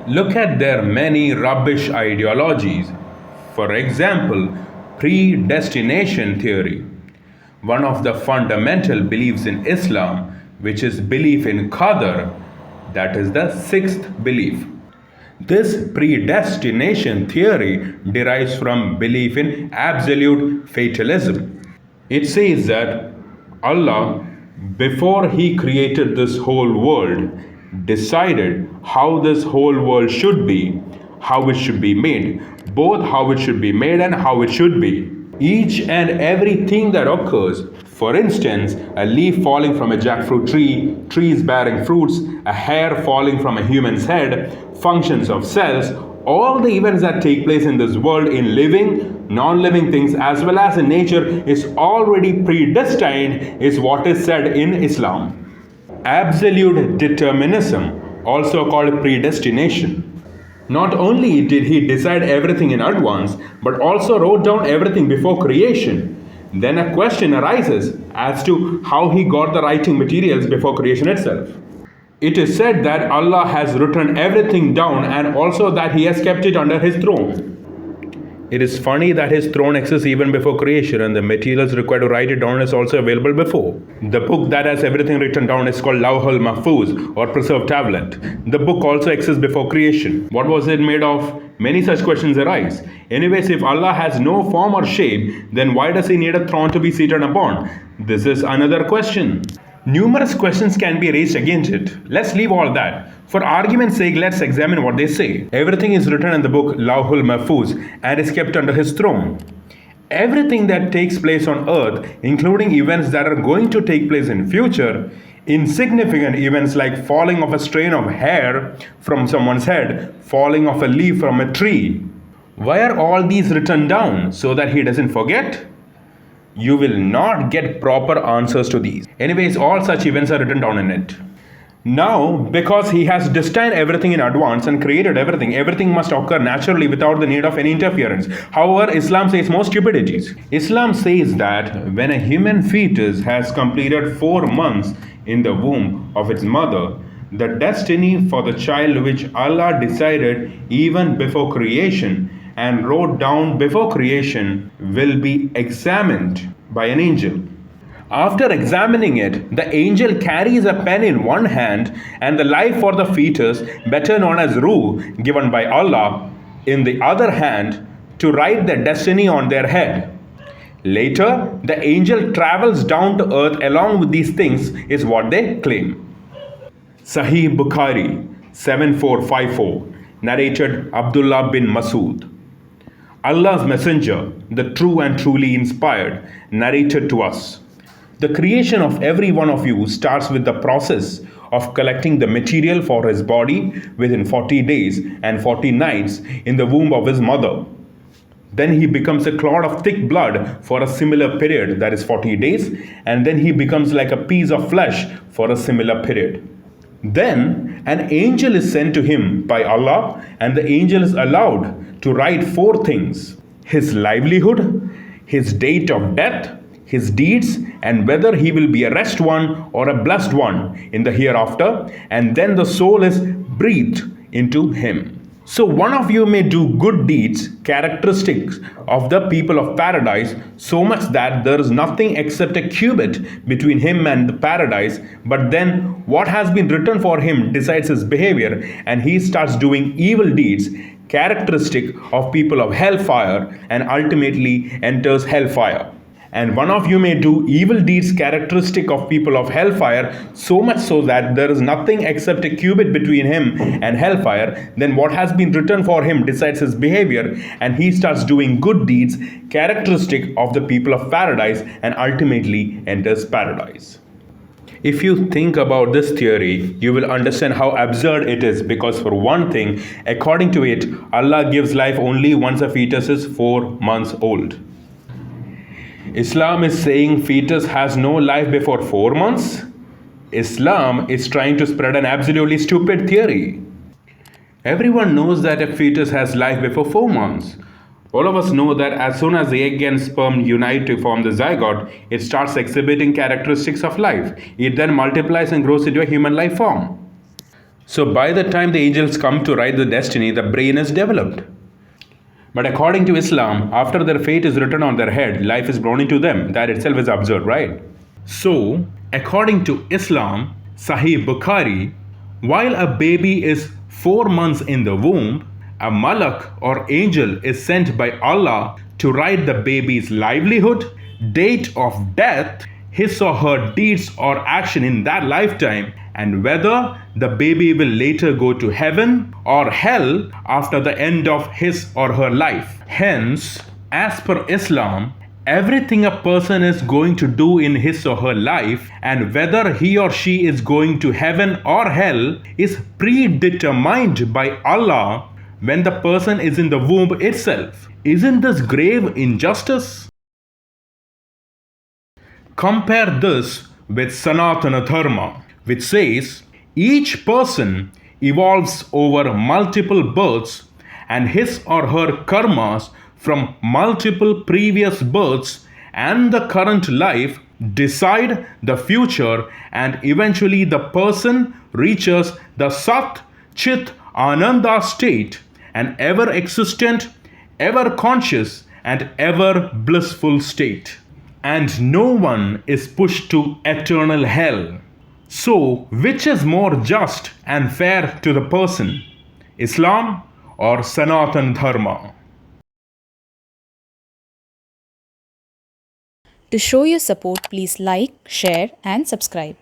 Look at their many rubbish ideologies. For example, predestination theory, one of the fundamental beliefs in Islam, which is belief in Qadar, that is the sixth belief. This predestination theory derives from belief in absolute fatalism. It says that Allah, before He created this whole world, decided how this whole world should be, how it should be made, both how it should be made and how it should be. Each and everything that occurs, for instance, a leaf falling from a jackfruit tree, trees bearing fruits, a hair falling from a human's head, functions of cells, all the events that take place in this world in living, non-living things as well as in nature is already predestined, is what is said in Islam. Absolute determinism, also called predestination. Not only did he decide everything in advance, but also wrote down everything before creation. Then a question arises as to how he got the writing materials before creation itself. It is said that Allah has written everything down and also that He has kept it under His throne. It is funny that His throne exists even before creation and the materials required to write it down is also available before. The book that has everything written down is called Lawhul Mahfuz or Preserved Tablet. The book also exists before creation. What was it made of? Many such questions arise. Anyways, if Allah has no form or shape, then why does He need a throne to be seated upon? This is another question. Numerous questions can be raised against it. Let's leave all that. For argument's sake, let's examine what they say. Everything is written in the book Lawhul Mahfuz and is kept under His throne. Everything that takes place on earth, including events that are going to take place in future, insignificant events like falling of a strain of hair from someone's head, falling of a leaf from a tree. Why are all these written down? So that he doesn't forget? You will not get proper answers to these. Anyways, all such events are written down in it. Now, because He has destined everything in advance and created everything must occur naturally without the need of any interference. However, Islam says more stupidities. Islam says that when a human fetus has completed 4 months in the womb of its mother, the destiny for the child which Allah decided even before creation and wrote down before creation will be examined by an angel. After examining it, the angel carries a pen in one hand and the life for the fetus, better known as Ruh, given by Allah, in the other hand to write their destiny on their head. Later, the angel travels down to earth along with these things, is what they claim. Sahih Bukhari 7454, narrated Abdullah bin Masud. Allah's Messenger, the true and truly inspired, narrated to us. The creation of every one of you starts with the process of collecting the material for his body within 40 days and 40 nights in the womb of his mother. Then he becomes a clot of thick blood for a similar period, that is 40 days, and then he becomes like a piece of flesh for a similar period. Then an angel is sent to him by Allah, and the angel is allowed to write 4 things: his livelihood, his date of death, his deeds, and whether he will be a rest one or a blessed one in the hereafter, and then the soul is breathed into him. So one of you may do good deeds, characteristics of the people of paradise, so much that there is nothing except a cubit between him and the paradise, but then what has been written for him decides his behavior, and he starts doing evil deeds, characteristic of people of hellfire, and ultimately enters hellfire. And one of you may do evil deeds characteristic of people of hellfire, so much so that there is nothing except a cubit between him and hellfire, then what has been written for him decides his behavior, and he starts doing good deeds characteristic of the people of paradise, and ultimately enters paradise. If you think about this theory, you will understand how absurd it is, because for one thing, according to it, Allah gives life only once a fetus is 4 months old. Islam is saying fetus has no life before 4 months. Islam is trying to spread an absolutely stupid theory. Everyone knows that a fetus has life before 4 months. All of us know that as soon as the egg and sperm unite to form the zygote, it starts exhibiting characteristics of life. It then multiplies and grows into a human life form. So by the time the angels come to write the destiny, the brain is developed. But according to Islam, after their fate is written on their head, life is blown into them. That itself is absurd, right? So, according to Islam, Sahih Bukhari, while a baby is 4 months in the womb, a malak or angel is sent by Allah to write the baby's livelihood, date of death, his or her deeds or action in that lifetime, and whether the baby will later go to heaven or hell after the end of his or her life. Hence, as per Islam, everything a person is going to do in his or her life and whether he or she is going to heaven or hell is predetermined by Allah when the person is in the womb itself. Isn't this grave injustice? Compare this with Sanathana Dharma, which says each person evolves over multiple births and his or her karmas from multiple previous births and the current life decide the future, and eventually the person reaches the Sat Chit Ananda state, an ever existent, ever conscious, and ever blissful state. And no one is pushed to eternal hell. So, which is more just and fair to the person, Islam or Sanatana Dharma? To show your support, please like, share, and subscribe.